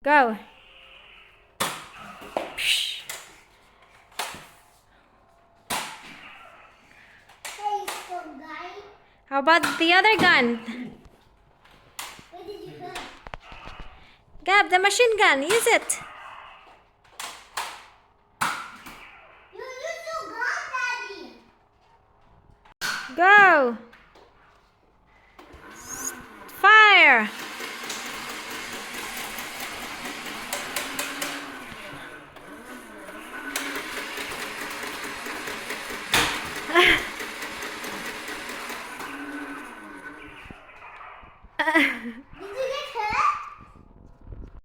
Go. Psh. Hey, so guy. How about the other gun? Where did you go? Gab, the machine gun. Use it. You used your gun, Daddy. Go. Fire.